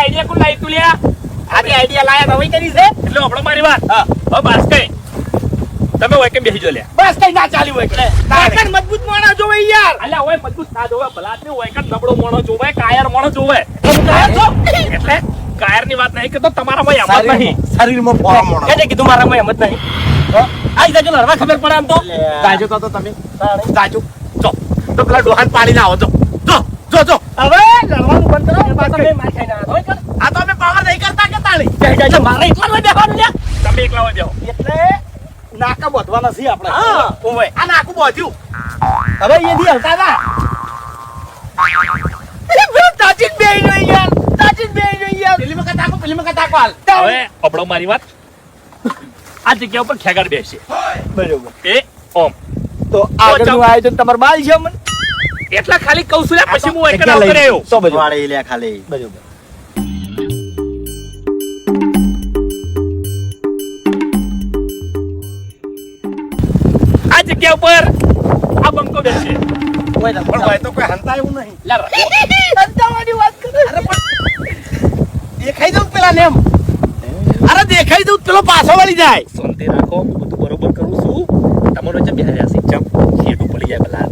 Idea કોણ લાવી તું લ્યા? આની આઈડિયા લાયા તો વઈ કરી છે એટલે આપણો મારી વાત. હા હવે બસ કઈ તમે હોય કેમ બેસી જો લ્યા? બસ કઈ ના ચાલ્યું હોય એટલે કાકણ મજબૂત માણસ જોવે યાર અલ્યા હોય મજબૂત ના જોવે ભલા આદમી હોય કે નબળો મોણો જોવે કાયર મોણો જોવે. તમે કાયર છો એટલે કાયરની વાત નહીં કરતો તમારામાં હિંમત નહીં. શરીરમાં ફોર્મ મોણો કેજે કીધું મારામાં હિંમત નહીં. આઈ જાજો ને હવે ખબર પડે આમ તો. જાજો તો તમે જાજો જો તો પેલા ડોહાન પાડીને આવો જો જો જો હવે લડવાનું બંધ કરો એ પાછો મે માર ખાઈને આવ્યો હોય આ તો અમે પાવર નહીં કરતા કે તાળી જાય મારે એકલા હોય બેહવાનું લ્યા. તમે એકલા હોય બેહો. એટલે નાકા બોધવાના છે આપણે હા ઓય આ નાકું બોધ્યું હવે એ દી હલતા હતા તાચીન બેઈ ગઈ યાર તાચીન બેઈ ગઈ યાર પેલી મકા તાકો હાલ હવે આપણો મારી વાત આ જગ્યા ઉપર ખેગાડ બેસે બરોબર એ ઓમ તો આગળનું આયોજન તમાર બાલ છે મન એટલા ખાલી કહું છું લ્યા, પછી હું એકલા કરે આવ્યો. તો બધું વાળે લે ખાલી બરોબર આ જગ્યા ઉપર આ બંકો બેસે. પણ ભાઈ તો કોઈ હંતા એવું નહીં લા રા. હંતાવાની વાત કરે અરે પણ દેખાઈ દઉં પેલા નેમ અરે દેખાઈ દઉં પેલો પાછો વળી જાય શાંતિ રાખો, હું બધું બરોબર કરું છું. તમારો જે બેહર્યા છે ચમ શેઠું પડી જાય ભલા.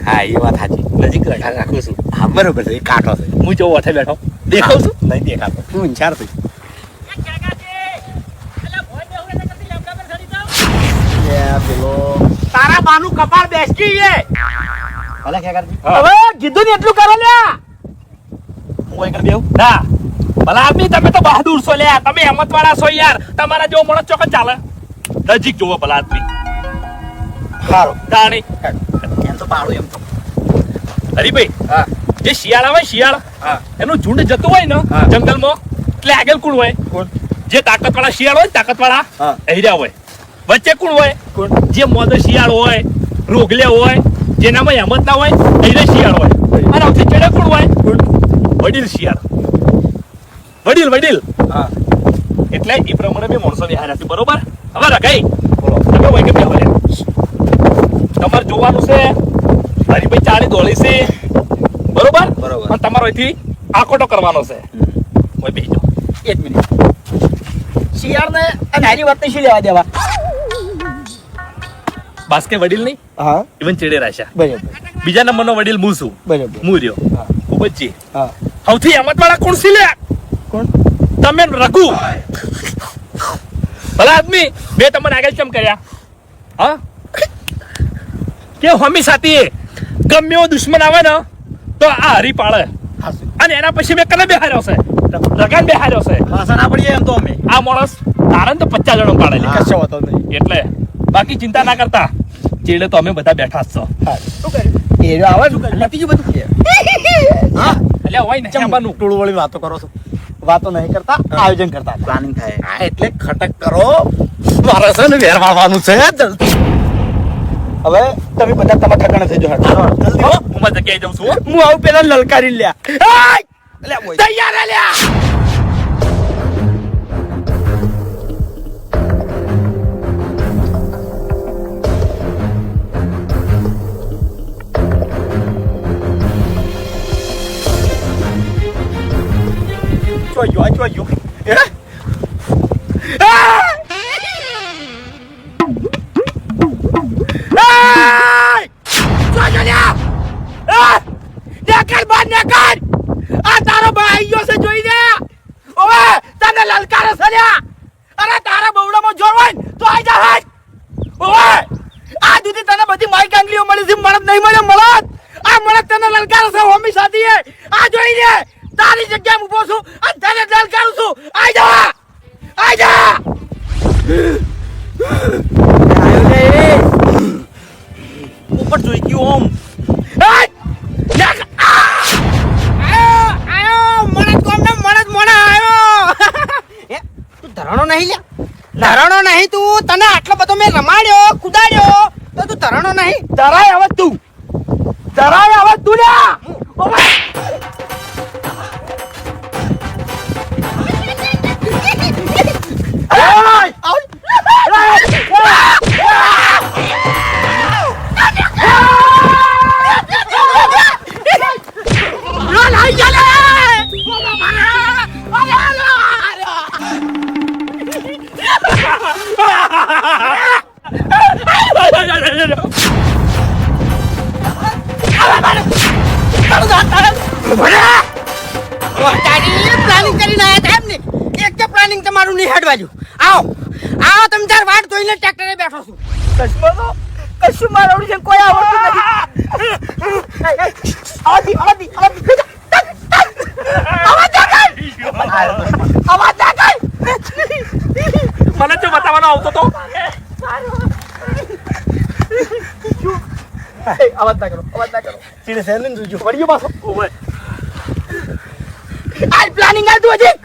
હા એ વાત સાચી નજીક રાખું છું. હા બરોબર છે એ કાંઠો છે હું જો ઓઠે બેઠો દેખાવ છું. નહીં દેખાતો હું હિંચાર થઈ પેલો તારા બાનું કપાળ બેસકી છે ભલે ખેગારજી હવે કીધું ને એટલું કરો લ્યા હું એકલા બેહું ના. ભલા આદમી તમે તો બહાદુર છો લ્યા, તમે હિંમત વાળા છો યાર. તમારા જેવો માણસ ચોક્કસ ચાલે. નજીક જોવો ભલા આદમી. સારું તાણી એમ તો પાડું એમ તો હરીભાઈ હા જે શિયાળ આવે શિયાળ હા એનું ઝુંડ જતું હોય ને હા. જંગલમાં એટલે આગળ કોણ હોય? કોણ જે તાકાતવાળા શિયાળ હોય ને તાકાતવાળા હા. એર્યા હોય. વચ્ચે કોણ હોય? કોણ જે મોદો શિયાળ હોય, રોગલે હોય, જેનામાં હિંમત ના હોય એર્યા શિયાળ હોય. અને સૌથી ચડે કોણ હોય? વડીલ શિયાળ. વડીલ વડીલ હા એટલે એ પ્રમાણે મેં માણસો વિહાર્યા છે. બરોબર? હવે રખાઈ બોલો તમે હોય કે બે હોય તમારે જોવાનું છે. હરીભાઈ ચાલી દોડી છે બરોબર બરોબર. પણ તમારો અહીંથી આકોટો કરવાનો છે. કોઈ બેસી જાઓ. 1 મિનિટ શિયાળને અને હારી વાત શું લેવા દેવા બાસ્કે વડીલ નહીં હા ઇવન ચેડે રાશા. બરોબર બીજા નંબરનો વડીલ હું છું. બરોબર હું રહ્યો હા કુબજી. હા સૌથી હિંમત વાળા કોણ છે લે? કોણ તમે ને રઘુ. ભલા આદમી મેં તમને આગળ કેમ કર્યા? હા કે હમી સાથી ગમે એવો દુશ્મન આવે ને તો આ હરી પાડે. હાસુ અને એના પછી મેં કને બેહાર્યો છે? રગાન બેહાર્યો છે. ભાષા ના પડીએ એમ તો અમે આ માણસ તારણ તો 50 જણો પાડેલી. કશો વાતો નહીં એટલે બાકી ચિંતા ના કરતા, ચેડે તો અમે બધા બેઠા જ છો. હા શું કર્યું એ આવે શું કર્યું પતી ગયું બધું હા એટલે હોય ને જમવાનું ટોળું વળી વાતો કરો છો વાતો નહીં કરતા આયોજન કરતા પ્લાનિંગ થાય હા એટલે ખટક કરો મારે છે ને વેર વાળવાનું છે જલ્દી હવે તમે બધા તમારા ઠકાણે થઈ જાઓ જલ્દી હો હું મારી જગ્યાએ જાઉં છું હો. હું આવું પેલા લલકારી લ્યા તૈયાર હે લ્યા ચોયો હે તારો ભાઈ ગયો છે જોઈ દે ઓવે તને લલકારે છે લ્યા અરે તારા બવડામાં જોર હોય તો આઈ જા હાજ ઓવે આ દુધી તને બધી માઈ કાંગલીઓ મળી છે મળત નહીં મળે મળત આ મળત તને લલકારે છે હોમી સાથી એ આ જોઈ દે તારી જગ્યાએ ઊભો છું અને તને લલકારું છું આઈ જા આયો લે ઉપર જોઈ ગયો ઓમ ધરણો નહીં તું તને આટલો બધો મેં રમાડ્યો કુદાડ્યો તો તું ધરણો નહીં ધરાય હવે તું લ્યા પ્લાનિંગ કરીને આયા હતા એમ ને? એક તો પ્લાનિંગ તમારું નહીં હેડવાજુ. આવો આવો તમે તાર વાટ જોઈને ટ્રેક્ટરે બેઠો છું. કશું મારું છે કોઈ આવડતું નથી. આવાજી અવાજ ના કર. મને તો બતાવવાનો આવતો તો અવાજ ના કરો. ચીડે સેલન જોજો. વળ્યો પાછો. ઓવે આ પ્લાનિંગ આતું હજી.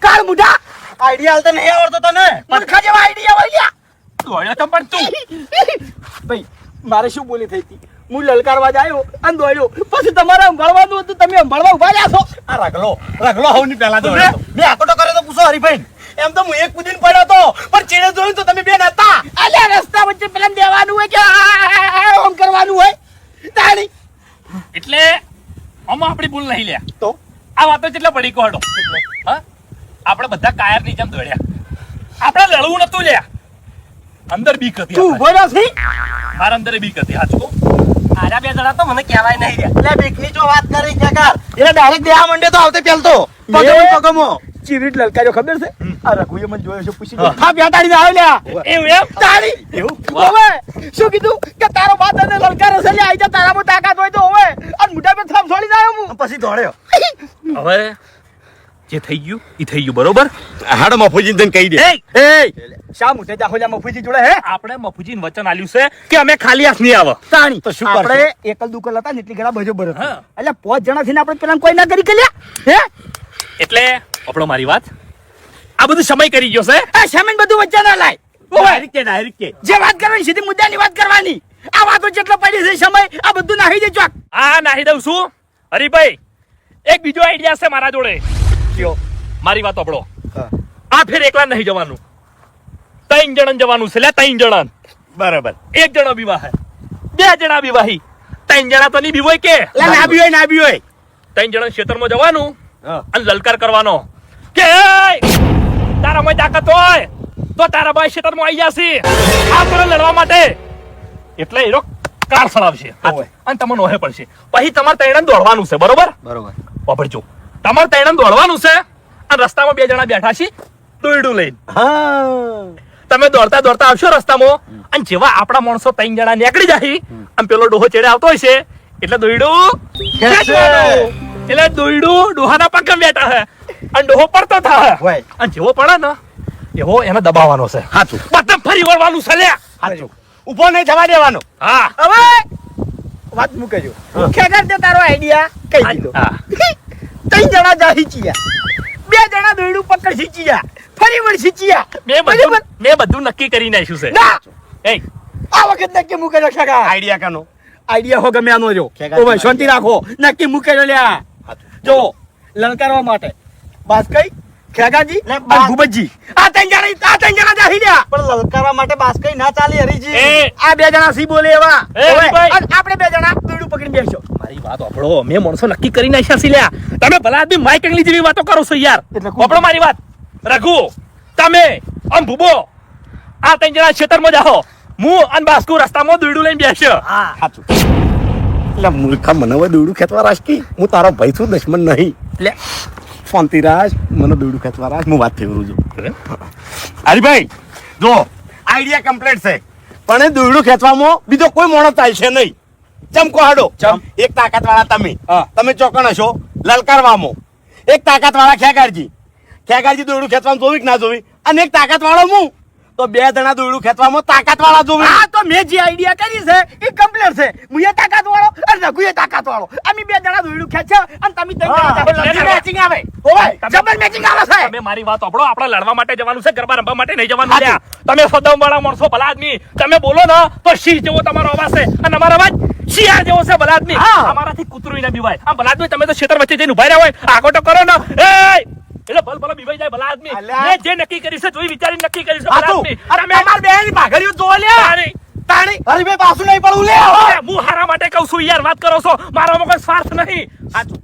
કાળ મુઢા. આઈડિયા હાલતા નહીં આવડતો તને. મૂર્ખા જેવા આઈડિયા વળ્યા. દોડ્યો તો પણ તું ભાઈ મારે શું બોલી થઈ હતી? હું લલકારવા આવ્યો અને દોડ્યો. પછી તમારે સંભાળવાનું હતું, તમે સંભાળવા ઉભા રહ્યા છો. આ રગલો હવની પહેલા તો મેં આકોટો કર્યો તો પૂછો હરીભાઈ. એમ તો હું એક કુદીને પડ્યો તો, પણ ચેડે જોયું તો તમે બે નતા. અલ્યા રસ્તા વચ્ચે પેલા દેવાનું હોય કે આમ કરવાનું હોય? તાણી એટલે આમાં આપણી ભૂલ નહીં લ્યા. તો આ વાતો કેટલા પડી કોડો હા આપણે બધા કાયર ની જેમ દોડ્યા. આપણે લડવું નતું લ્યા. અંદર બીક હતી. તું ઉભો નથી. મારા અંદર બીક હતી. હાચું આરા બે જણા તો મને કહેવાય નહીં રહ્યા. એટલે બીકની જો વાત કરી કાકા, એટલે ડાયરેક્ટ દેવા માંડે તો આવતે પેલ તો પગમો ચીરીટ લલકાર્યો ખબર છે? આ રઘુએ મને જોયો છે, પૂછી લો. હા બેટાડીને આવ્યો લ્યા. એવું એમ તાળી એવું હવે શું કીધું કે તારો બાપ તને લલકાર હશે લે, આઈ જા તારામાં તાકાત હોય તો હવે. અને મોઢા પર થામ છોડી આવ્યો હું. પછી દોડ્યો. હવે જે થઈ ગયું એ થઈ ગયું બરોબર. હાડો મફુજી તને કહી દે. એ શા મુઠે જાખો જા મફુજી જોડે હે? આપણે મફુજીને વચન આલ્યું છે કે અમે ખાલી હાથ નહીં આવે. તાણી તો શું આપણે એકલ દુકલ હતા ને એટલી ઘણા બજો બરસ. હા. એટલે 5 જણા થઈને આપણે પેલા કોઈ ના કરી કે લ્યા હે? એટલે આપણો મારી વાત આ બધું સમય કરી ગયો છે. આ સામેન બધું વચ્ચે ના લાય. ઓવે ડાયરેક્ટ જે વાત કરવાની સીધી મુદ્દાની વાત કરવાની. આ વાતો જેટલો પડી છે સમય આ બધું નાખી દે ચોક. આ નાહી દઉં છું. હરીભાઈ એક બીજો આઈડિયા છે મારા જોડે. મારી વાત સાંભળો. આ ફેર એકલા નહીં જવાનું, 3 જણ જવાનું છે. લે 3 જણ. બરાબર. 1 જણો વિવાહ, 2 જણા વિવાહી, 3 જણા તો નહીં બીવોય કે ના બી હોય 3 જણા ખેતરમાં જવાનું હા. અને લલકાર કરવાનો કે "એય, તારામાં તાકાત હોય તો તારા ભાઈ ખેતરમાં આવી જશે આ પર લડવા માટે." એટલે એનો કાર સળાવશે અને તમને ઓહે પડશે. પછી તમારે તૈણ દોડવાનું છે બરોબર. બરોબર. વાપરજો. તમારે તૈણ દોડવાનું છે અને રસ્તામાં 2 જણા બેઠા છે દોયડું લઈને. હા. તમે દોડતા દોડતા આવશો રસ્તામાં અને જેવા આપણા માણસો 3 જણા નીકળી જાય અને પેલો ડોહો ચેડે આવતો હોય છે એટલે દોયડું ખેંચવાનું. એટલે દોયડું ડોહાના પગમાં બેઠા છે અને ડોહો પડતો થાય હોય. અને જેવો પડે ને એવો એને દબાવવાનો છે. હાચું. બધા ફરી વળવાનું છે લ્યા. હાચું. ઉભો નહીં જવા દેવાનો. હા હવે વાત મૂકજો. ખેગર તે તારો આઈડિયા કહી દીધો. હા 3 જણા જા હિચિયા, 2 જણા દોયડું પકડ હિચિયા, ફરી વળ હિચિયા. મેં બધું નક્કી કરી નાખ્યું છે. ના એ આ વખત નક્કી મૂકેલો ખેગા. આઈડિયા કાનો. આઈડિયા હો ગમે આનો જો. ખેગા ઓ ભાઈ શાંતિ રાખો. નક્કી મૂકેલો લ્યા. જો લલકારવા માટે બાસ કઈ ખેગાજી લે, અને બાસ- ભૂપતજી આ 3 જણા જા હિલ્યા. પણ લલકારવા માટે બાસ કઈ ના ચાલે હરીજી. એ આ 2 જણા સી બોલે એવા. એ હરીભાઈ. અને આપણે 2 જણા દોયડું પકડીને બેસજો. મારી વાત સાંભળો. મેં માણસો નક્કી કરી નાખ્યા છે લ્યા. તમે ભલા આદમી માઈક અંગલી જેવી વાતો કરો છો યાર. એટલે કોણ? સાંભળો મારી વાત. રઘુ તમે આમ ભૂબો આ 3 જણા ખેતરમાં જાઓ. હું અને બાસ્કુ રસ્તામાં દોયડું લઈને બેસ્યો. હા. હાચું. એટલે મૂર્ખા મને હવે દોડું ખેંચવા રાજકી. હું તારો ભાઈ છું, દુશ્મન નહીં. લે શાંતિરાજ મને દોડું ખેંચવા રાજ. હું વાત ફેરવું છું. હરીભાઈ જો આઈડિયા કમ્પ્લીટ છે, પણ એ દોરડું ખેંચવામાં બીજો કોઈ મોણસ ચાલશે નહીં. ચમકો હાડો. ચમ. એક તાકાત વાળા તમે. હા. તમે ચોકણ હશો લલકારવામાં. એક તાકાત વાળા ખેગારજી દોરડું ખેંચવામાં જોવી કે ના જોવી. અને એક તાકાત વાળો હું તો 2 જણા દોરડું ખેંચવામાં તાકાત વાળા જોવી. આ તો મેં જે આઈડિયા કરી છે એ કમ્પ્લીટ છે. હું એ તાકાત વાળો અને રઘુએ તાકાત વાળો. અમે 2 જણા દોયડું ખેંચ્યા અને તમે 3 જણા મેચિંગ આવે. ઓય જબર મેચિંગ આવે છે. તમે મારી વાત સાંભળો. આપણે લડવા માટે જવાનું છે, ગરબા રમવા માટે નહીં જવાનું લ્યા. તમે સદમ વાળા માણસો ભલા આદમી. તમે બોલો ને તો સિંહ જેવો તમારો અવાજ છે અને અમારો અવાજ શિયાળ જેવો છે ભલા આદમી. હા. અમારાથી કૂતરું ના બીવાય. આમ ભલા આદમી તમે તો ખેતર વચ્ચે જઈને ઉભા રહ્યા હોય આગોટો કરો ને એ એટલે ભલ બીવાઈ જાય ભલા આદમી. અલ્યા. મેં જે નક્કી કરી છે જોઈ વિચારી નક્કી કરી છે ભલા હાચું. આદમી. અરે તમાર બેન ભાગરીઓ જો લ્યા. તારી- તાણી હરીભાઈ પાછું નહીં પડવું લે. અરે, હું હારા માટે કહું છું યાર. વાત કરો છો મારામાં કોઈ સ્વાર્થ નહીં.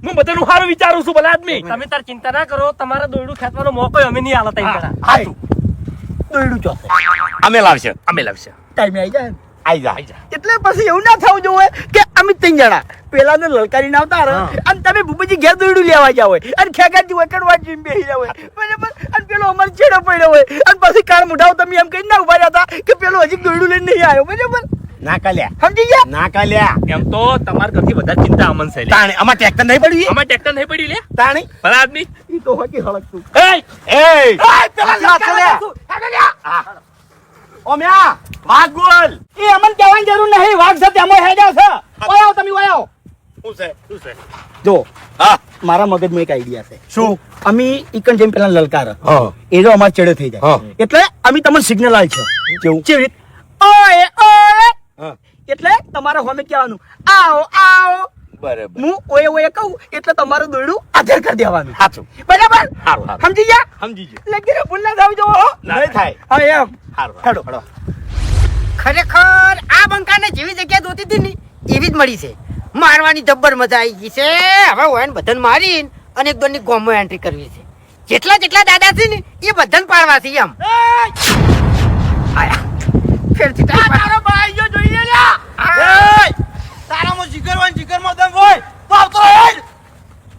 હું બધાનું હારું વિચારું છું ભલા આદમી. તમે તાર ચિંતા ના કરો. તમારા દોયડું ખેંચવાનો મોકો અમે નહીં આલતા હા. ઈ હાચું. દોયડું ચોસે અમે લાવશે. અમે લાવશે. ટાઈમે આવી જાય. આઈ જા એટલે પછી એવું ના થવું જોઈએ કે અમે 3 જણા પેલાને લલકારીને આવતા રહે અને તમે ભૂપતજી ઘેર દોરડું લેવા જાવ હોય અને ખેગાજી વકડવા જીમ બેહી જાવ હોય બરાબર અને પેલો અમાર છેડો પડ્યો હોય અને પછી કાર મુઢાવ તમે એમ કહીને ના ઉભા રહ્યા હતા કે પેલો હજી દોરડું લઈને નહીં આવ્યો બરાબર ના કાલ્યા સમજી ગયા ના કાલ્યા એમ તો તમારા ઘરથી વધારે ચિંતા અમન છે લે. તાણે આમાં ટ્રેક્ટર નહીં પડ્યું અમે ટ્રેક્ટર નહીં પડી લે તાણે ભલા આદમી. ઈ તો હોકી હળકતું એ એ પેલા ઓ મ્યા વાઘ બોલ એ અમન કહેવાની જરૂર નહીં વાઘ છે તેમાં હેડ્યા છે ઓય આવો તમે ઓય આવો શું છે જો હા મારા મગજમાં એક આઈડિયા છે શું અમે ઈકન જેમ પેલા લલકાર હા એ જો અમાર ચડે થઈ જાય હા. એટલે અમે તમને સિગ્નલ આલ છે કેવું? કેવી રીત ઓય ઓય હા એટલે તમારે હોમે કહેવાનું આવો આવો બરાબર હું ઓય ઓય કહું એટલે તમારું દોરડું આધાર કરી દેવાનું સાચું બરાબર હારું, હારું. સમજી ગયા સમજી ગયો લગીરે ભૂલ ના થાવ જો નહીં થાય હા એમ હારું હેડો. હેડો ખરેખર આ બંકાને જેવી જગ્યા જોતી હતી ને એવી જ મળી છે મારવાની જબ્બર મજા આવી ગઈ છે હવે ઓયન બધાને મારીને અને એક દોની ગોમો એન્ટ્રી કરવી છે જેટલા દાદા છે ને એ બધાને પાડવા છે એમ ફેરથી તારો ભાઈ જો જોઈએ લ્યા એય! તારામાં જીગરમાં દમ હોય તો આવતો રહે જ.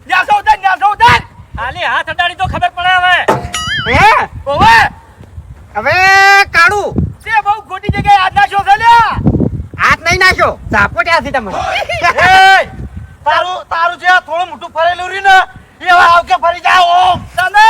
ન્યાસો ઉતાર ખાલી હાથ અડાડી તો ખબર પડે હવે હે ઓવે હવે કાળુ તે બહુ ખોટી જગ્યાએ હાથ નાખ્યો છે લ્યા હાથ નહીં નાખ્યો ઝાપોટ્યા છે તમે એય! તારું જે આ થોડું મોટું ફરેલું રહ્યું ને એ હવે આવકે ફરી જાઓ ઓમ. તને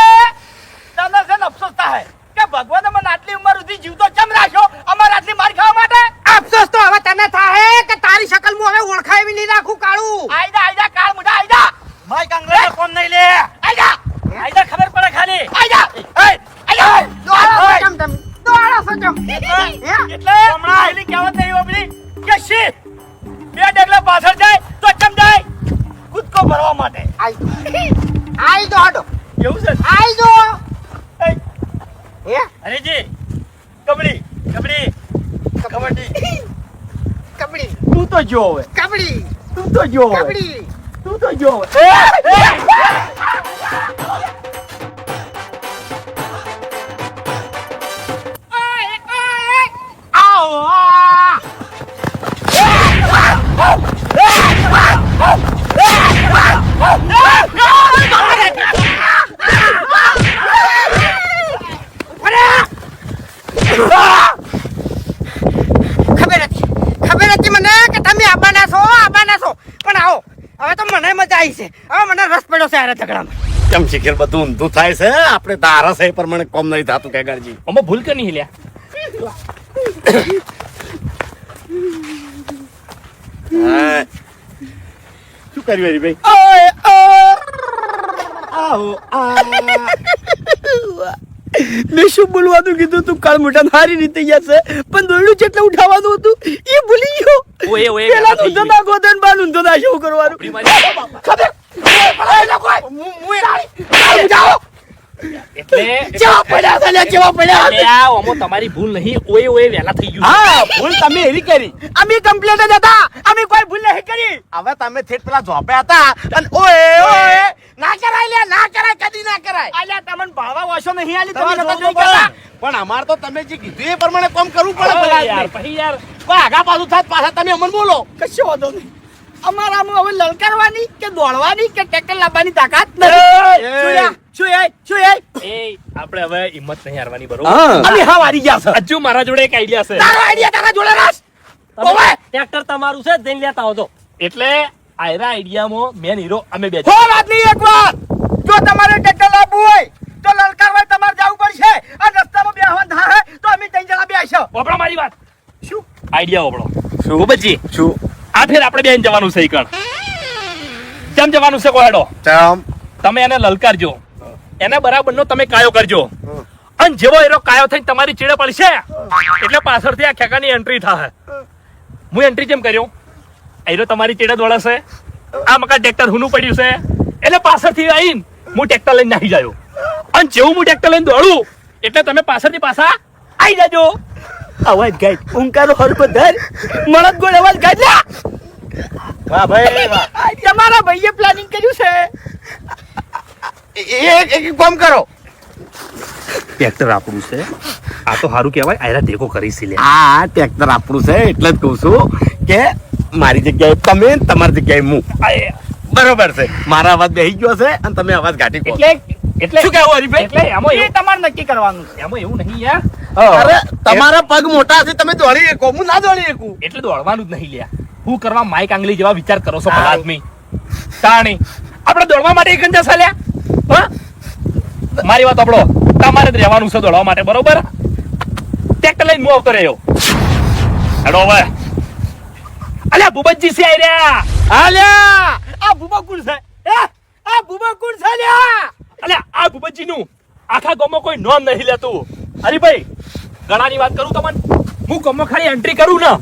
છે ને અફસોસ થાય કે ભગવાને મને આટલી ઉંમર સુધી જીવતો ચમ રાખ્યો અમાર આટલી માર ખાવા માટે અફસોસ તો હવે તને થાય કે તારી શકલ હું હવે ઓળખાય બી નહીં રાખું કાળુ આઈદા કાળ મુઢા આઈદા માઈક અંગ્રેજી કોણ નહીં લે આઈદા આઈદા ખબર પડે ખાલી આઈદા આઈદા દોડો સચમ તમે દોડો સચમ એટલે હમણાં આઈલી કહેવત નહીં ઓબળી કે શી બે ડગલા પાછળ જાય તો ચમ જાય કૂદકો ભરવા માટે આઈ દો હડો એવું છે આઈ દો એ, હે હરીજી કબડી કબડ્ડી કબડ્ડી કબડી તું તો જો હવે કબડી તું તો જો હવે કબડી તું તો જો હવે આવો આ ખબર હતી મને કે તમે આબાના છો પણ આવો હવે તો મને મજા આવી છે હવે મને રસ પડ્યો છે આ ઝઘડામાં કેમ શીખર બધું ઊંધું થાય છે આપણે તારા છે એ પ્રમાણે કોમ નહીં થતું કે ગરજી અમે ભૂલ કરી નહીં લ્યા. હા. શું કર્યું હરી ભાઈ ઓય આવો મેં શું બોલવાનું કીધું તું કાળ મોટા હારી રીતે જશે પણ દોરડું જેટલું ઉઠાવવાનું હતું એ ભૂલી ગયો ઓય ઓય પેલા થઈ ઊંધો ગયું. નાખો તો ને બાલ ઊંધો નાખો શું કરવાનું આપણી મારી- ખબર એટલે જેવા પડ્યા છે લે, જેવા પડ્યા છે. લ્યા, ઓમો તમારી ભૂલ નહીં ઓય ઓય વહેલા થઈ ગયું. હા ભૂલ તમે એવી કરી અમે કમ્પ્લેટ જ હતા અમે કોઈ ભૂલ નહીં કરી હવે તમે થેટ પેલા ઝોપે હતા અને ઓય ઓય ના કરાય લે ના કરાય કદી ના કરાય આલ્યા તમને ભાળવા વાસો નહીં આલી તમે તમારે નતા જોવું જોઈ પડે. કરતા. પણ અમાર તો તમે જે કીધું એ પ્રમાણે કામ કરવું પડે ઓય પેલા યાર, આદમી. પછી યાર કોઈ આગા પાછું થાત પાછા તમે અમને બોલો કશો વાંધો નહીં અમારામાં હવે લલકારવાની કે દોડવાની કે ટ્રેક્ટર લાવવાની તાકાત એ. નથી શું એ એ આપણે હવે હિંમત નહીં હારવાની બરોબર. હા. અમે હા વારી ગયા છે હજુ મારા જોડે એક આઈડિયા છે. તારો આઈડિયા તારા જોડે રાસ ઓવે ટ્રેક્ટર તમારું છે જઈને લેતા આવજો એટલે આયરા આઈડિયામાં મેન હીરો અમે બે હો વાત નહીં એક વાત જો તમારે ટ્રેક્ટર લાવવું હોય તો લલકારવા તમારે જવું પડશે આ રસ્તામાં બેહવાનું થાય તો અમે ત્રણ જણા બેસો ઓપડો મારી વાત. શું આઈડિયા ઓપડો. શું? ભૂપતજી, શું આ ફેર આપણે બેન જવાનું છે ઈ કણ. કેમ જવાનું છે કોહેડો? ચમ તમે એને લલકારજો, એને બરાબરનો તમે કાયો કરજો, અને જેવો એનો કાયો થઈને તમારી ચીડે પડશે એટલે પાછળથી આ ખેકાની એન્ટ્રી થાય. હું એન્ટ્રી કેમ કર્યો? એનો તમારી ચીડે દોડાશે, આ મકા ટ્રેક્ટર હુનું પડ્યું છે એટલે પાછળથી આવીને હું ટ્રેક્ટર લઈને નાખી જાયો, અને જેવું હું ટ્રેક્ટર લઈને દોડું એટલે તમે પાછળથી પાછા આવી જાજો. અવાજ ગાય ઊંકારો હરકો ધર મળદ ગોળ અવાજ ગાય લ્યા. વાહ ભાઈ વાહ આ તમારા ભાઈએ પ્લાનિંગ કર્યું છે એક કામ કરો ટ્રેક્ટર આપણું છે, આ તો સારું કહેવાય આયરા ટેકો કરી છે લે આ ટ્રેક્ટર આપણું છે એટલે જ કહું છું કે મારી જગ્યાએ તમે ને તમારી જગ્યાએ હું બરોબર છે મારા અવાજ બેસી ગયો છે અને તમે અવાજ ઘાટી કહો. એટલે શું કહેવું હરીભાઈ? એટલે એમાં એ તમારે નક્કી કરવાનું છે. એમાં એવું નહીં યાર અરે તમારા પગ મોટા છે તમે દોડી શકો હું ના દોડી શકું. એટલે દોડવાનું જ નહીં લ્યા હું કરવા માઈક આંગલી જેવા વિચાર કરો છો ભલા આદમી તાણી આપણે દોડવા માટે એક અંજા ચાલ્યા હા મારી વાત આપણો તમારે જ રહેવાનું છે દોડવા માટે બરોબર ટ્રેક્ટર લઈને હું આવતો રહ્યો હેડો હવે અલ્યા ભૂપતજી છે આઈ રહ્યા આલ્યા આ ભૂબા કોણ છે આ ભૂબા કોણ છે લ્યા અલ્યા આ ભૂપતજી નું આખા ગામમાં કોઈ નોમ નહીં લેતું હરીભાઈ ગણાની વાત કરું તમને હું ગામમાં ખાલી એન્ટ્રી કરું ને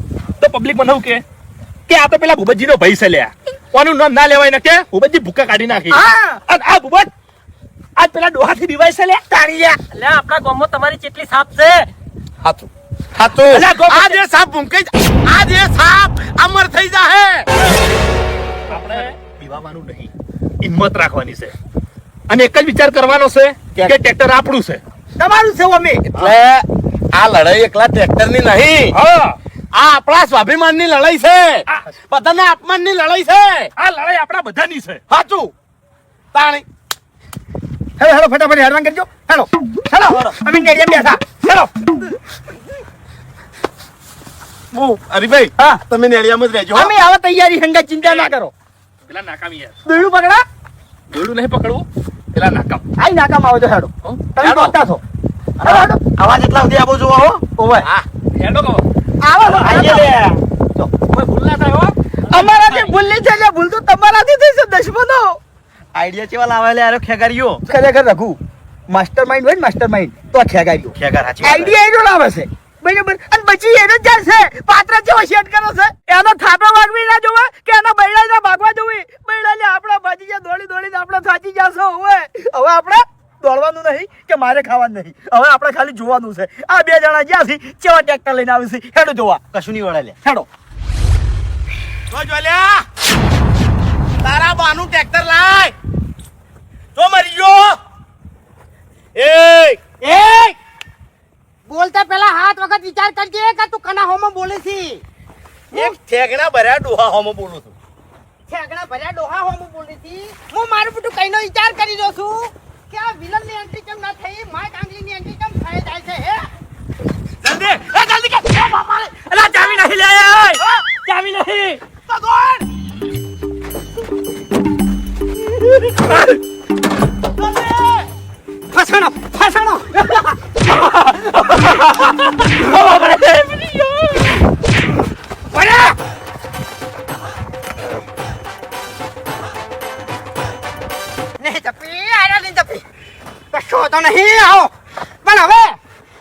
તો પબ્લિક મને કે આ તો પેલા ભૂપતજી નો ભાઈ છે લ્યા કોનું નામ ના લેવાય ને કે ભૂપતજી ભૂકા કાઢી નાખી હા. અને આ ભૂપત આજ પેલા ડોહાથી બીવાય છે લ્યા તારી લ્યા એટલે આપણા ગામમાં તમારી કેટલી સાપ છે હાચું હાચું અલા, ગો- આ જે સાપ ભૂંકે આ જે સાપ અમર થઈ જાહે. આપણે બીવાનું નહીં હિંમત રાખવાની છે અને એક જ વિચાર કરવાનો છે કે ટ્રેક્ટર આપણું છે તમારું છે અમે એટલે આ લડાઈ એકલા ટ્રેક્ટર ની નહીં હા આ આપણા સ્વાભિમાન ની લડાઈ છે આ બધાના અપમાન ની લડાઈ છે આ લડાઈ આપણા બધાની છે સાચું તાણી હેલો હેલો ફટાફટ હેડવાન કરજો હેલો હેલો અમે ગાડીએ બેઠા હેલો હું હરીભાઈ હા. તમે નેળિયામાં જ રહેજો હો. અમે આવા તૈયારી હંગા ચિંતા ના કરો પેલા નાકામી યાર દોયડું પકડા દોરડું નહીં પકડવું પેલા નાકામ આઈ નાકામ આવો તો હેડો તમે હેડો. બોલતા છો હેડો હેડો અવાજ એટલા સુધી આપો છો હો ઓવે હા હેડો કહો આવો છો, આઈએ હેડો. લે કોઈ ભૂલ ના થાય હો અમારાથી ભૂલ નહીં છે એટલે ભૂલ તો તમારાથી થઈ છે દશમનો આઈડિયા ચેવા લાવેલે આરો ખેગારીઓ ખરેખર રઘુ માસ્ટર માઇન્ડ હોય ને માસ્ટર માઇન્ડ તો ખેગાડ્યો ખેગાર હાચી આઈડિયા એનો લાવે છે બરાબર અને પછી એનો જ જાય છે પાત્ર જેવો સેટ કરો છે એનો થાપો વાગવી ના જોવે કે એનો બૈડા ના ભાગવા જોવે બૈડા ને આપણા ભાજી જાય દોડી દોડીને આપણે થાચી જશે હવે આપણે દોડવાનું નહીં કે મારે ખાવાનું નહીં હવે આપણે ખાલી જોવાનું છે આ બે જણા જ્યાં છે કેવા ટ્રેક્ટર લઈને આવે છે હેડો જોવા કશું નહીં વળે લે હેડો તો જોલ્યા તારા બાનું ટ્રેક્ટર લાય તો મરી ગયો એ એ બોલતા પહેલા હાથ વખત વિચાર કરજે કે તું કના હોમાં બોલે છે એક ઠેકણા ભર્યા ડોહા હોમો બોલું છું ઠેકડા ભર્યા ડોહા હોમાં બોલે છે હું મારું બધું કઈનો વિચાર કરી રહ્યો છું કે આ વિલન ની એન્ટ્રી કેમ ના થઈ માય કાંગલી ની એન્ટ્રી કેમ થઈ જાય છે હે જલ્દી કે બાપા રે અલા ચાવી નહીં લે ચાવી નહીં ફસાણો ફસાણો નહીં તપી આરા નહીં તપી કશો તો નહીં આવો પણ હવે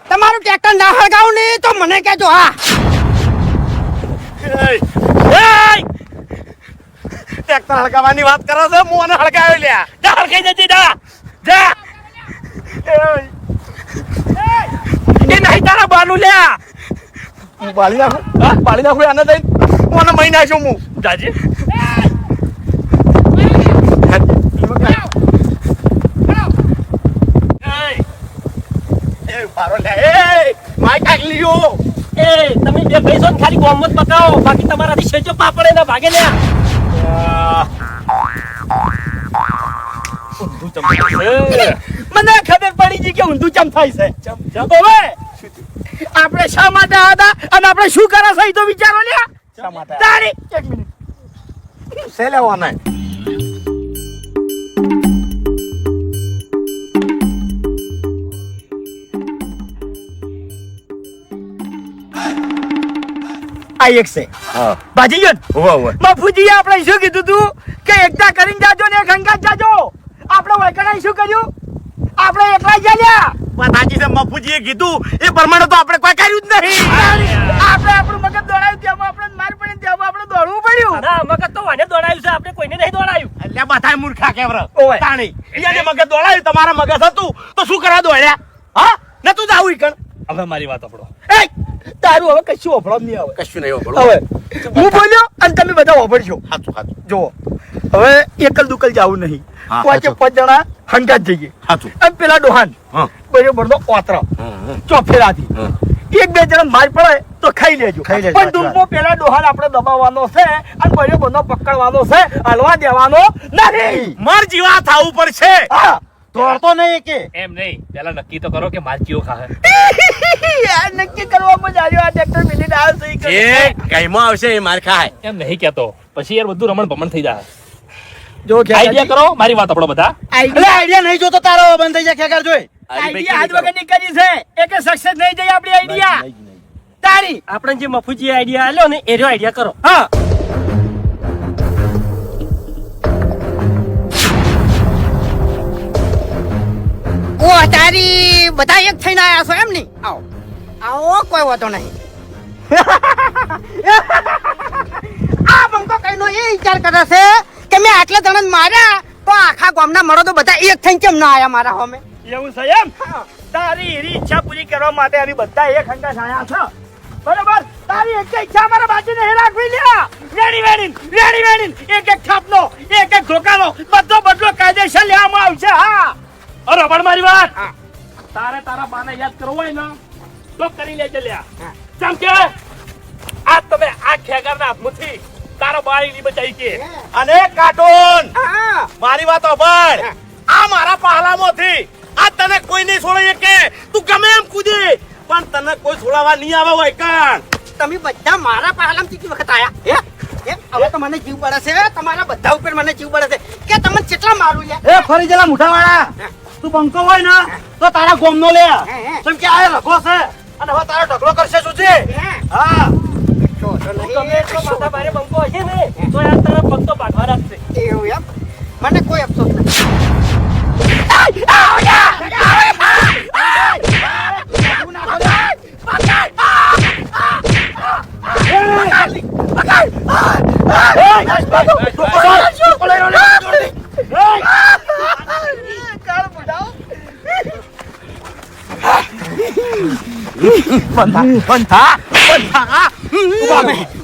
તમારું ટ્રેક્ટર ના હળગાવું નહીં તો મને કહેજો હા ટ્રેક્ટર હળગાવાની વાત કરો છો હું આને હળગાવ્યો લ્યા જા હરખાઈ જતી જા જા એ નહીં તારા બાનું લ્યા હું બાળી નાખું હા બાળી નાખું આને જઈને હું આને મહી નાખ્યો હું જાજી એ પારો લે એ માય કાગલીઓ એ તમે બે ભાઈ છો ને ખાલી ગામમાં જ બતાવો બાકી તમારાથી શેજો પાપડે ના ભાગે લ્યા મને ખબર પડી ગઈ કે ઊંધું ચમ થાય છે હવે આપણે શા માટે હતા અને આપણે શું કરે છે એ તો વિચારો લ્યા શા માટે તારી એક મિનિટ સે લેવાના આ એક છે હા ભાજી ગયો હોવે હોવે બાપુજી આપણે શું કીધું તું કે એકતા કરીને જાજો ને એક હંગાત જાજો આપણે વૈકણાઈ શું કર્યું આપણે એકલા જ ચાલ્યા માતાજી છે મફુજીએ કીધું એ પ્રમાણે તો આપણે કોઈ કર્યું જ નહીં આપણે આપણું મગજ દોડાયું તેમાં આપણે માર પડીને તેમાં આપણે દોડવું પડ્યું અરે મગજ તો વાને દોડાયું છે આપણે કોઈને નહીં દોડાયું એટલે બધાય મૂર્ખા કેવર ઓવે. તાણી અહીંયા જે મગજ દોડાયું તમારા મગજ હતું તો શું કરવા દોડ્યા હા નતું જાવું ઈકણ હવે મારી વાત આપણો એ તારું હવે કશું ઓફળો નહીં આવે કશું નહીં હવે હું બોલ્યો અને તમે બધા ઓફળશો હાચું હાચું જુઓ હવે એકલ દુકલ જવું નહીં હા, પાંચે સાચું. 5 જણા હંગાત જઈએ સાચું. અને પેલા ડોહાન હા. બરોબર નો ઓતરો હા. ચોફેરાથી હા. એક બે જણા માર પડે તો ખાઈ લેજો ખાઈ લેજો, પણ સાચી વાત. ડુંબો પેલા ડોહાન આપણે દબાવવાનો છે અને બરોબર નો પકડવાનો છે હલવા દેવાનો નથી. મર જીવા થાવું પડશે. હા. દોડતો નહીં કે એમ નહીં પેલા નક્કી તો કરો કે માર ચિયો ખાહે આ નક્કી કરવામાં જ આવ્યો આ ટ્રેક્ટર મિનિટ આવ્યો સહી કરી. જે કઈમાં આવશે એ માર ખાય. એમ નહીં કેતો પછી યાર બધું રમણ ભમણ થઈ જાય જો આઈડિયા કરો મારી વાત આપણો બધા એટલે આઈડિયા નહીં જોતો તારો બંધ થઈ જાય ખેકર જોઈ. આઈડિયા હાથ વગરની કરી છે એક સક્સેસ નહીં જાય આપણી આઈડિયા તારી આપણે જે મફુજી આઈડિયા આલ્યો ને એનો આઈડિયા કરો. હા ઓ તારી બધા એક થઈને આયા છો એમ ની આવો આવો કોઈ વાતો નહીં આ બંકો કઈનો એ વિચાર કરે છે કે મેં આટલા જણને માર્યા તો આખા ગામના મળો તો બધા એક થઈને કેમ ના આયા મારા હોમે એવું છે એમ તારી એવી ઈચ્છા પૂરી કરવા માટે અમે બધા એક હંગાસ આયા છો બરોબર તારી એક ઈચ્છા મારા બાજુને હે રાખવી લ્યા વેડી વેડી એક એક થાપનો એક એક ધોકાનો બધો બદલો કાયદેસર લેવામાં આવશે હા અરે રબડ મારી વાત હા. તારે તારા બાને યાદ કરવો હોય ને તો કરી લેજે લ્યા હા. કેમ કે આ તમે આ ખેગારના હાથમાંથી તારો બાળી ની બચાઈ કે અને કાર્ટૂન હા મારી વાત સાંભળ. આ મારા પહેલામાંથી આ તને કોઈ નહીં છોડે કે તું ગમે એમ કૂદી પણ તને કોઈ છોડાવવા નહીં આવે હોય કાન. તમે બધા મારા પહેલામ કેટલી વખત આયા હે હવે તો મને જીવ પડે છે તમારા બધા ઉપર મને જીવ પડે છે કે તમે કેટલા મારું લે એ ફરી જલા મુઠા વાળા તું બંકો હોય ને તો તારા ગોમનો લે હે. કેમ કે આ રઘો છે અને હવે તારો ઢગલો કરશે શું છે હા ગમે એટલો માથા ભારે બંકો હશે ને તો યાર તારા પગ તો બાંધવા રાખશે. એવું એમ મને કોઈ અફસોસ નથી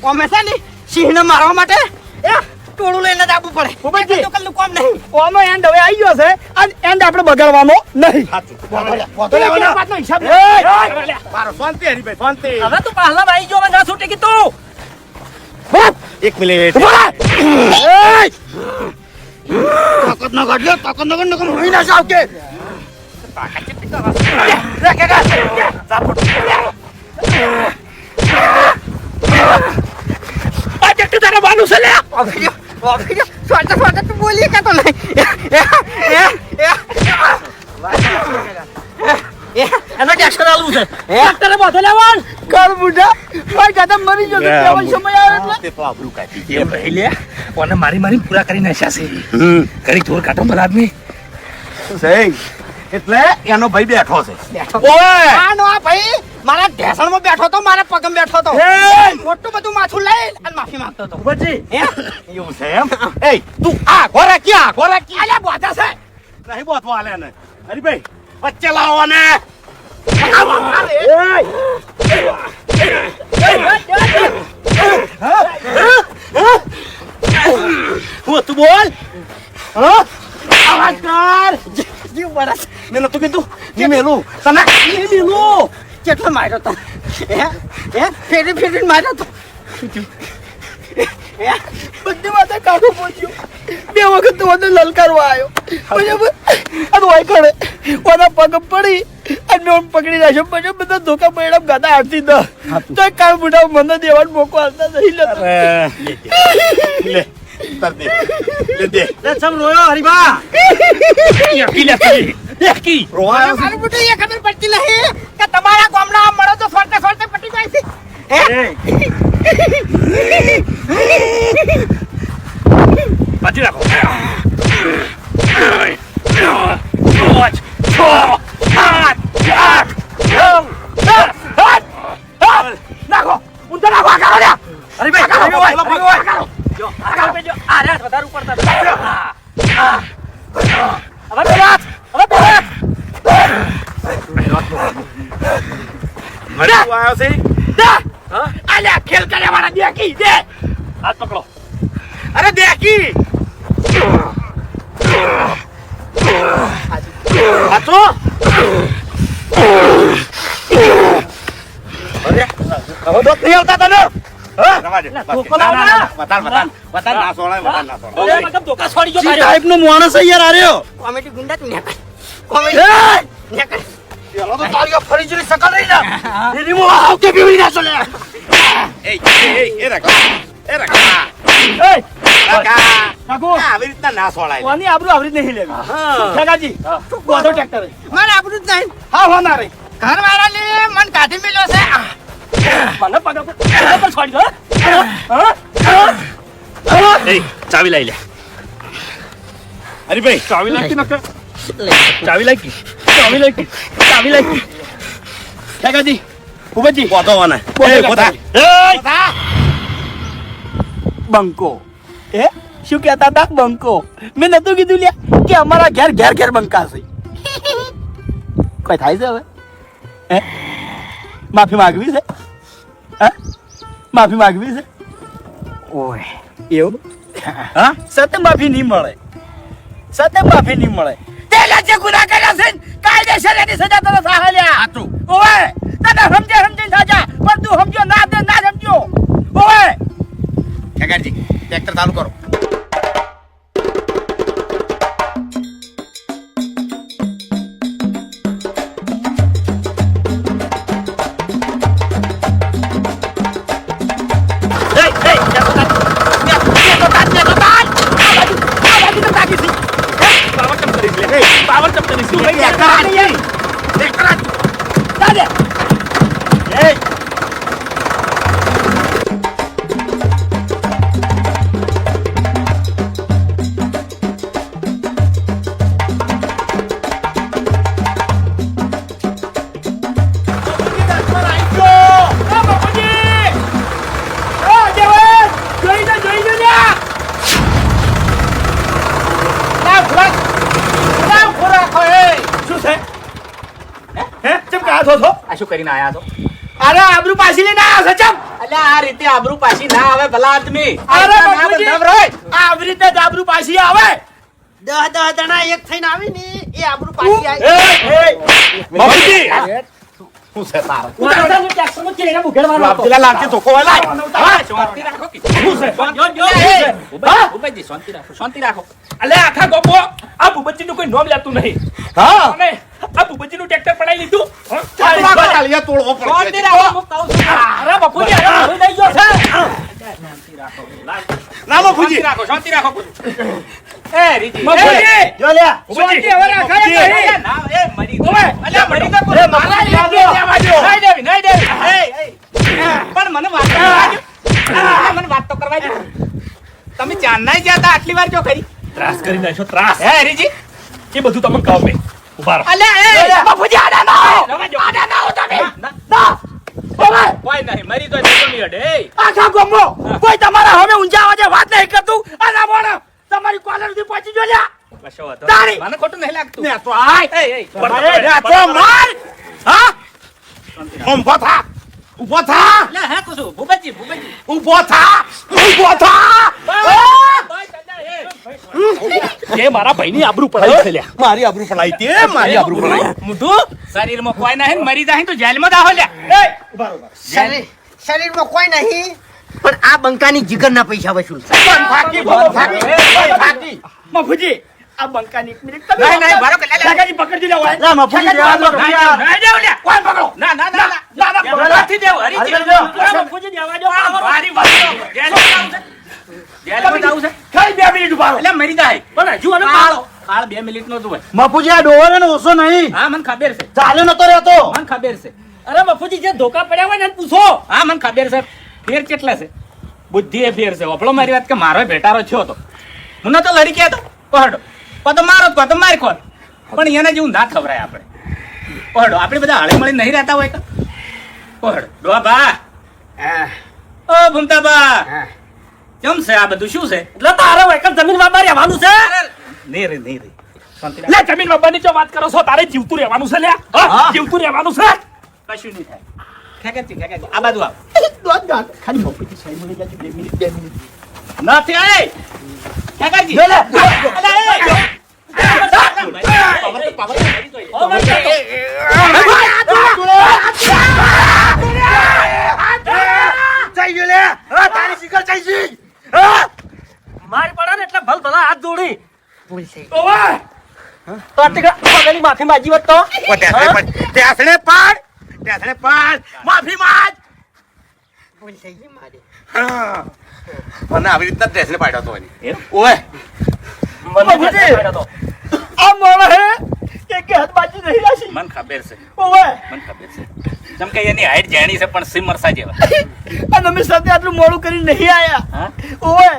અમે છે ને સિંહને મારવા માટે ટોળું લઈને જ આવવું પડે ઉભેજી. તો કલ્લું કામ નહીં ઓનો એન્ડ હવે આવી ગયો છે અને એન્ડ આપણે બગાડવાનો નહીં સાચું. વાતનો હિસાબ મારો શાંતિ હરીભાઈ શાંતિ. હવે તું પહેલા ભાઈ જો ના છૂટે કે તું એક મિનિટ તાકાત ના કાઢ લે તાકાત ના કાઢ નકર હોઈ ના જાવ કે આ જેટલું તારા બાનું છે લ્યા સ્વાર્થ સ્વાર્થ તું બોલી કે તો નહીં એનો ટેક્શન આલવું છે. તારે બધો લેવાનું કર બુઢા ભાઈ ગાતા મરી ગયો તો કેવો સમય આવે એટલે તે તો આબરૂ કાઢી. એમ રહી લે કોને મારી મારી પૂરા કરી નાખ્યા છે ઘડી જોર કાઢો મારા આદમી સહી. એટલે એનો ભાઈ બેઠો છે. બેઠો ઓય આ નો આ ભાઈ મારા ઢેસણમાં બેઠો તો મારા પગમાં બેઠો તો એ! મોટું બધું માથું લઈ અને માફી માંગતો તો ઉભજી. હે એવું છે એમ એ તું આ ઘોરા ક્યાં ઘોરા ક્યાં અલ્યા બોધા છે નહીં બોતવા આલે ને હરીભાઈ વચ્ચે લાવો ને હું તું બોલ હા અવાજ કર જીવ બરસ મેં નતું કીધું મેં મેલું તને મેં મેલું કેટલો માર્યો તો ફેરી ફેરી માર્યો તો બધી વાતે કાઢો પહોંચ્યો બે વખત તો મને લલકારવા આવ્યો બરાબર અને વાય કરે ઓના પગ પડી અને મેં પકડી રાખ્યો પછી બધા ધોકા પડ્યા ગાતા આરતી દ તો એક કાળ બુઢા મને દેવાનું મોકો આલતા નહીં લેતો લે તર દે લે દે લે સમ રોયો હરીબા એકી લેતી એકી રોવાયો છે? મારું બધું એ ખબર પડતી નહીં કે તમારા ગામના આમ મળો તો ફરતે ફરતે પટી જાય છે પાછી રાખો પાંચ, છ, સાત, આઠ, નવ, 10. નાખો ઊંધો નાખો આગળ લ્યા હરીભાઈ જો આગળ પેજો આ રાત વધારે ઉપડતા હતા. હવે પેલા હવે પેલા આવ્યો છે આલ્યા ખેલ કર્યા વાળા દેખી દે હાથ પકડો અરે દેખી સાચું? હવે દોત નહીં આવતા તને? હા? રવા દે. ધોકો ના, ના, લાવના. ના, વતાર, વતાર. વતાર ના સોળાય, વતાર ના સોળાય. અરે મતલબ ધોકા છોડી ગયો સી તારે. ટાઈપનો માણસ છે યાર આ રહ્યો. કોમેડી ગુંડા જ નેકળ. કોમેડી નેકળ. પેલો તો તારી આ ફરી જેવી શકલ રહી ના. એની મોં આવ કે બીવડી ના ચલે. એ રખા. એ રખા. રખા. કાકુ આવી રીતના ના સોળાય. કોની આબરૂ આવરી જ નહીં લેવી. હા. કાકાજી ગોધો ટ્રેક્ટર. મારે આબરૂ જ નહીં. હા હો ના રે. ઘરવાળાને મન કાઢી મેલ્યો છે. મને પગ પર છોડી દો. એ ચાવી લઈ લે હરીભાઈ ચાવી લાગી નકર ચાવી લાગી ચાવી લાગી ચાવી લાગી કાકાજી ભૂપતજી પોતો વાને. પોતો એ પોતા. એ બંકો એ શું કહેતા હતા બંકો મેં નતું કીધું લ્યા કે અમારા ઘેર ઘેર ઘેર બંકા છે કોઈ થાય છે હવે હે માફી માંગવી છે હે માફી માંગવી છે ઓય એવું હા સત્ય માફી નહીં મળે સત્ય માફી નહીં મળે તે લાજે ગુનાહ કર્યા છે ને, કાયદેસર એની સજા તને સાહલ્યા. સાચું. ઓવે તને સમજીને સજા, પણ તું સમજ્યો ના દે ના સમજ્યો. ઓવે ખેગારજી ટ્રેક્ટર ચાલુ કરો. પાવર ચમ કરી શું આ શું કરીને આયા છો અરે આબરૂ પાછી લઈને આવ્યો છે ચમ. અલ્યા આ રીતે આબરૂ પાછી ના આવે ભલા આદમી અરે બાપુજી, આવી રીતે જ આબરૂ પાછી આવે. 10 જણા એક થઈને આવી ને એ આબરૂ પાછી આવી. બાપુજી શું છે તારે? ટ્રેક્ટરમાં કેને મુઘેડવાનો હતો પેલા લાલજી ધોકો હોય લાય. શાંતિ રાખો કે ભૂપતજી શાંતિ રાખો શાંતિ રાખો અલે આખા ગોપો આ ભૂપતજી નું કોઈ નામ લેતું નહીં હા. અને આ ભૂપતજી નું ટ્રેક્ટર પડાઈ લીધું ચાલી ચાલીએ તોડવો પડશે. શાંતિ રાખો હું કહું છું અરે બાપુજી અરે મારું લઈ ગયો છે ના બાપુજી. શાંતિ રાખો એ રીજી બાપુજી જો લ્યા. ભૂપતજી હવે રાખાય જ નહીં. ના એ મરી ઓવે, અલ્યા મરી તો એ મારા નહીં દેવી નહીં દેવી પણ મને વાત તો કરવા દો. મને વાત તો કરવા દો. તમે ચાંદના ગયા હતા આટલી વાર જો ખરી ત્રાસ કરી નાખ્યો ત્રાસ હે રીજી એ બધું તમને કહો મેં ઉભા રહો અલ્યા એ બાપુજી આડા ના આવો. રવા દો. આડા ના આવો તમે. ના, ના. ઓવે, કોઈ નહીં મરી તો જતો નહીં અડે એ આખા ગામમાં કોઈ તમારા હવે ઊંચા અવાજે વાત નહીં કરતું. અને આ મોણો તમારી કોલર સુધી પહોંચી ગયો લ્યા. કશો વાંધો તારી. નહીં. મને ખોટું નહીં લાગતું ને તો આય. એ ને તો માર. હા? ઊભો થા. ઊભો થા. લે હે કુસુ ભૂપતજી ઊભો થા. ઊભો થા. જે મારા ભાઈની આબરૂ પડાઈ છે લ્યા મારી આબરૂ પડાઈ તે મારી આબરૂ પડાઈ. મોઢું શરીરમાં કોઈ નહીં ને મરી જાય ને તો જેલમાં દાહો લે શરીરમાં કોઈ નહીં પણ આ બંકાની જીગરના પૈસા વસૂલ છે. બંધ થાકી, બંધ થાકી, બંધ થાકી. બાપુજી આ બંકાની એક મિનિટ તમે નહીં બરો કે લે કાકાજી પકડજી જાઓ હોય. ના, બાપુજી, જવા દો. નહીં દેવ લે કોણ પકડો? ના ના ના ના, ના, પકડો. નથી દેવ હરી બાપુજી જવા દો. મારી વાત જેલમાં જાવું છે જેલમાં જાવું છે ખાલી 2 મિનિટ ઉભા રહો. એટલે મરી જાય પણ હજુ આનો કાળ 2 મિનિટ નો જોવે બાપુજી આ ડોવર ને ઓછો નહીં હા મને ખબર છે ચાલ્યો નતો રહેતો. મને ખબર છે અરે બાપુજી જે ધોકા પડ્યા હોય ને એને પૂછો. હા મને ખબર છે ફેર કેટલા છે બુદ્ધિ એ ફેર છે ઓપડો મારી વાત કે મારો ભેટારો થયો તો હું તો લડી ગયા તો પહડો તો મારો તો મારી કોણ પણ એના જેવું ના ખવરાય આપણે પહડો આપણે બધા હળી મળી નહીં રહેતા હોય કે પહડ ડોહા બા ઓ ભૂમતા બા કેમ છે આ બધું શું છે એટલે તારે વૈકલ જમીન વાપા રહેવાનું છે. નહીં રે શાંતિ લે જમીન બાબાની જો વાત કરો છો તારે જીવતું રહેવાનું છે લ્યા હા? જીવતું રહેવાનું છે કશું નહીં થાય ખેકેચી આ બાજુ આવ ખાલી બાપુજી સાહેબ મને જાજુ 2 મિનિટ 2 મિનિટ. નથી એ ખેકેચી લે, લે. અલે એ જઈ ગયો લે હા તારી શિખર જઈ ગઈ હા મારી પડે ને એટલે ભલ ભલા હાથ જોડી ભૂલ થઈ ઓવે તો આટલી પગની માફી માંગી હોત તો ટેસણે પાડ માફી માંગ ભૂલ થઈ ગઈ મારી હા. મને આવી રીતના ટેસણે પાડ્યો તો એમ? ઓય મને બાપુજી. તો આ મોળો હે કે હાથ બાજી નહીં લાશી મને ખબર છે ઓવે મને ખબર છે જેમ કે એની હાઈટ જાણી છે પણ સિમરસા જેવા અને અમે સાથે આટલું મોડું કરી નહીં આયા હા ઓવે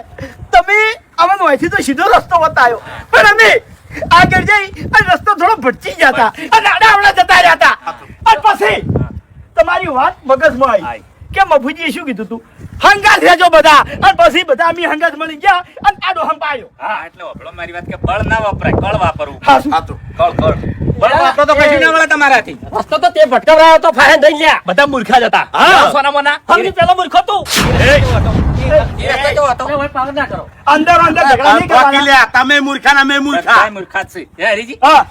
તમે અમને અહીંથી તો સીધો રસ્તો બતાવ્યો પણ અમે આગળ જઈ અને રસ્તો થોડો ભટકી ગયા હતા અને આડાવડા જતા રહ્યા હતા અને પછી તમારી વાત મગજમાં આવી આઈ. કે મફુજીએ શું કીધું તું હંગાત રહેજો બધા અને પછી બધા અમે હંગાત મળી ગયા અને આડો હંપાયો હા એટલે વપડો મારી વાત કે બળ ના વપરાય કળ વાપરવું હા શું કળ બળ વાપરો તો કશું ના મળે તમારાથી રસ્તો તો તે ભટકાવરાયો તો ફાહે દઈ લ્યા બધા મૂર્ખા જ હતા હા. સોના મોના હમની પેલો મૂર્ખો તું એ રસ્તો કેવો હતો? અરે ભાઈ પાવર ના કરો અંદર અંદર ઝઘડા નહીં કરવાના. લ્યા તમે મૂર્ખા ને અમે મૂર્ખા બધાય મૂર્ખા જ છે હે હરીજી હા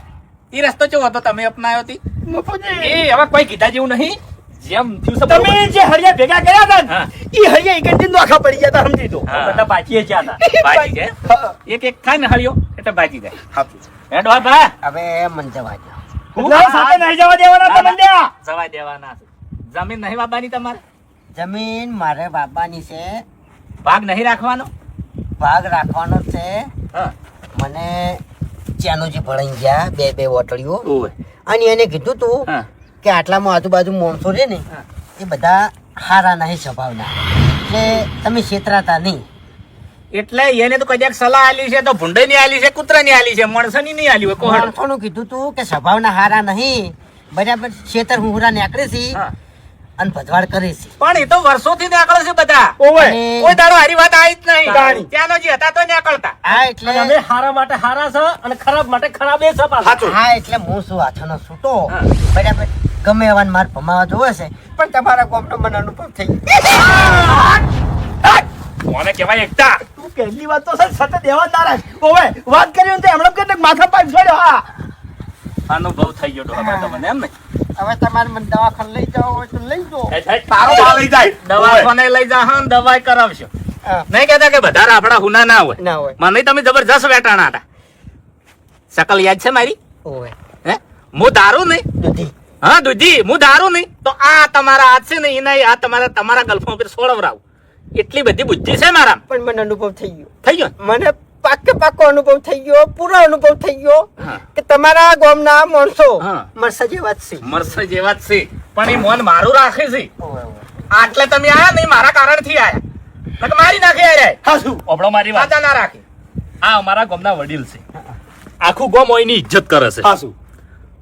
એ રસ્તો કેવો હતો તમે અપનાયો હતી મફુજી એ હવે કોઈ કીધા જેવું નહીં જેમ થયું છે તમે બરોબર. જે હરિયા ભેગા કર્યા હતા ને હા. એ હરિયા એક જ નોખા પડી ગયા હતા સમજી દો હા. બધા પાછીએ જ્યાં હતા ભાજી જાય હા. એક એક થાય ને હળિયો એટલે ભાજી જાય હાચું. હેડો હા ભા હવે મન જવા દો એટલે સાથે નહીં જવા દેવાના તમને ત્યાં. જવા દેવાના છે. જમીન નહીં વાબાની તમારે જમીન મારે બાબાની છે ભાગ નહીં રાખવાનો ભાગ રાખવાનો છે હા મને ચાનુજી ભણાઈ ગયા બે વોટડીઓ ઓય અને એને કીધું તું હા કે આટલામાં આજુબાજુ માણસો છે ને હા. એ બધા હારા નહીં સ્વભાવના એટલે તમે છેતરાતા નહીં એટલે એને તો કદાચ સલાહ આલી છે તો ભૂંડે ની આલી છે કૂતરા ની આલી છે માણસની નહીં આલી હોય કોહડ માણસોનું કીધું તું કે સ્વભાવના હારા નહીં બરાબર છેતર હુંહરા નીકળે છે હા. અને ભજવાડ કરે છે પણ એ તો વર્ષોથી નીકળે છે બધા ઓવે અને- કોઈ દાડો હારી વાત આવી જ તાણી. નહીં ત્યાંનો જે હતા તો નીકળતા હા એટલે અમે હારા માટે હારા છે અને ખરાબ માટે ખરાબ એ છે પાછા. હાચું. હા એટલે હું શું હાથોનો છૂટો હા. બરાબર ગમે એવા માર ભમાવા જોવે છે પણ તમારા કોમનો મને અનુભવ થઈ ગયો. કોને કહેવાય એકતા તું પહેલી વાત તો સર સતત એવા જ નારાજ ઓવે વાત કરી ને તો એમણે કે માથા પાઇપ છોડ્યો હા અનુભવ થઈ ગયો ડોહા તમને એમ ને હવે તમારે મને દવાખાને લઈ જાઓ હોય તો લઈ જાઓ તારો બા લઈ જાય દવાખાને લઈ જા હા દવાઈ કરાવશો હા, નહીં કહેતા કે બધા આપડા હુના ના હોય ના હોય મને તમે જબરજસ્ત વેટાણા હતા શકલ યાદ છે મારી ઓય હે હું દારૂ નહીં દૂધી હા દૂધી હું દારૂ નહીં તો આ તમારા હાથ છે ને એના આ તમારા ગલ્ફો પર સોળવરાવું એટલી બધી બુદ્ધિ છે મારા પણ મને અનુભવ થઈ ગયો થઈ ગયો ને? મને પાકો અનુભવ થઈ ગયો પૂરો અનુભવ થઈ ગયો હા. કે તમારા ગામના માણસો હા. મરસા જેવા જ છે મરસ જેવા જ છે પણ એ મન મારું રાખે છે ઓય, ઓય. આટલે તમે આયા નહીં મારા કારણથી આયા નકર મારી નાખી આયા હા શું ઓબળો મારી વાત ના રાખે આ અમારા ગામના વડીલ છે આખું ગામ એની ઇજ્જત કરે છે હા શું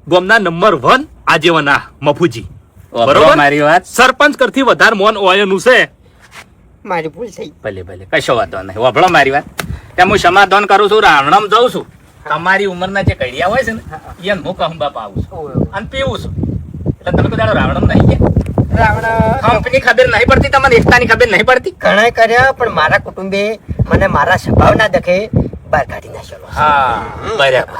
ગામના નંબર 1 આજીવન આ મફુજી બરોબર બરોબર મારી વાત સરપંચ કરતી વધારે મોન ઓયનું છે મારી ભૂલ થઈ ભલે ભલે કશો વાંધો નહીં વભળો મારી વાત ત્યાં હું સમાધાન કરું છું રાવણમ જઉં છું તમારી ઉંમરના જે કડિયા હોય છે ને એને હું કહું બાપા આવું છું ઓય, ઓય. અને પીવું છું એટલે તમે કદાચ રાવણમ નહીં ગયા રાવણ કંપની ખબર નહીં પડતી તમને એકતાની ખબર નહીં પડતી ઘણા કર્યા પણ મારા કુટુંબે મને મારા સ્વભાવના દખે બહાર કાઢી નાખેલો હા બરાબર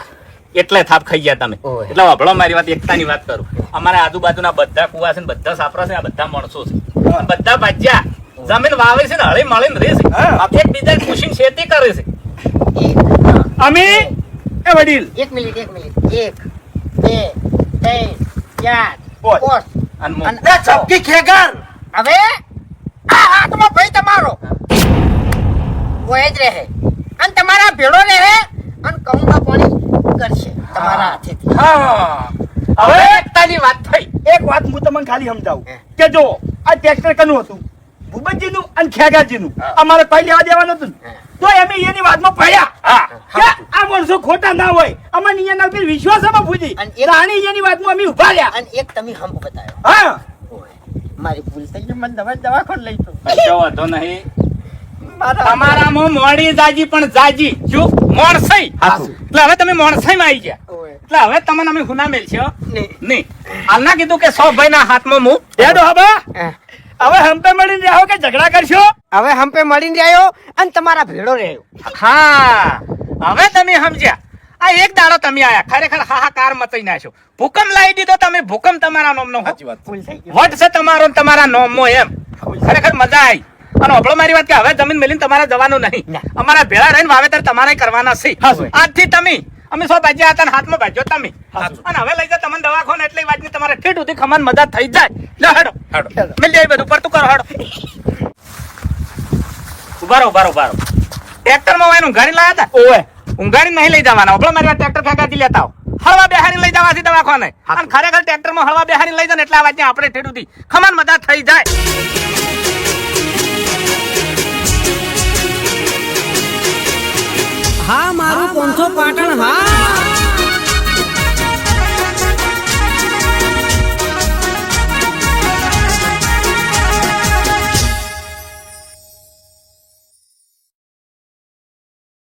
એટલે થાપ ખાઈ ગયા તમે ઓય. એટલે વભળો મારી વાત એકતાની વાત કરું અમારા આજુબાજુના બધા કુવા છે ને બધા સાપરા છે આ બધા માણસો છે અને બધા ભાજ્યા જમીન વાવે છે ને હળી મળીને રહે હા. છે એકબીજાને ખુશીને ખેતી કરે છે અમે એ વડીલ એક મિનિટ 1 2 3 4 બોલ. 5 અને હું- અને ચપકી ખેગર હવે આ હાથમાં ભાઈ તમારો ઓય જ રહે અને તમારા ભેળો રહે અને કમુના પાણી કરશે તમારા હાથેથી હા હવે એકતાની વાત થઈ એક વાત હું તમને ખાલી સમજાવું હે. કે જો આ ટ્રેક્ટર કનું હતું ભૂપતજીનું અને ખેગાજીનું અમારે કોઈ લેવા દેવાનું હતું ને. તો એમે એની વાતમાં પડ્યા હા કે આ માણસો ખોટા ના હોય અમારે અહીંયાના ઉપર વિશ્વાસ અમે ભૂજી અને એક- રાણી એની વાતમાં અમે ઉભા રહ્યા અને એક તમે હંપ બતાવ્યો હા ઓય, મારી ભૂલ થઈ ગઈ મને દવાખાને લઈ જાઓ કશો વાંધો નહીં મારા તમારામાં મોડી જાજી પણ જાજી શું મોણસાઈ એટલે હવે તમે મોણસાઈમાં આવી ગયા ઓય, એટલે હવે તમને અમે ગુના મેલ છે નહીં. નહીં હાલના કીધું કે 100 ભાઈના હાથમાં હું હેડો હબા હા. હવે હંપે મળીને જાઓ કે ઝઘડા કરશો હવે હંપે મળીને રહ્યો અને તમારા ભેળો રહ્યો હા હવે તમે સમજ્યા આ એક દાડો તમે આયા ખરેખર હાહાકાર મચાઈ નાખ્યો. ભૂકંપ લાવી દીધો તમે. ભૂકંપ તમારા નામનો સાચી વાત. વટ છે તમારો ને તમારા નામનો એમ. ખરેખર મજા આવી. અને ઓબળો મારી વાત કે હવે જમીન મેલીને તમારે જવાનું નહીં. અમારા ભેળા રહીને વાવેતર તમારે કરવાના છે. આજથી તમે અમે સો ભાજ્યા હતા ને હાથમાં ભાજ્યો તમે. અને હવે લઈ જા તમને દવાખાને એટલે એ વાતની તમારે ઠીક સુધી ખમણ મજા થઈ જાય. લે હેડો મેલ જાય બધું પડતું કરો હેડો. ઉભારો ટ્રેક્ટરમાં હોય ઊંઘાડી લાયા હતા. ઓવે ઊંઘાડી નહીં લઈ જવાના. ઓબળો મારી વાત ટ્રેક્ટર ફેંકાતી લેતા આવો. હળવા બેહારી લઈ જવાથી દવાખાને. અને ખરેખર ટ્રેક્ટરમાં હળવા બેહારી લઈ જાય ને એટલે આ વાતની આપણે ઠીક સુધી ખમણ મજા થઈ જાય. હા મારું 500 પાટણ હા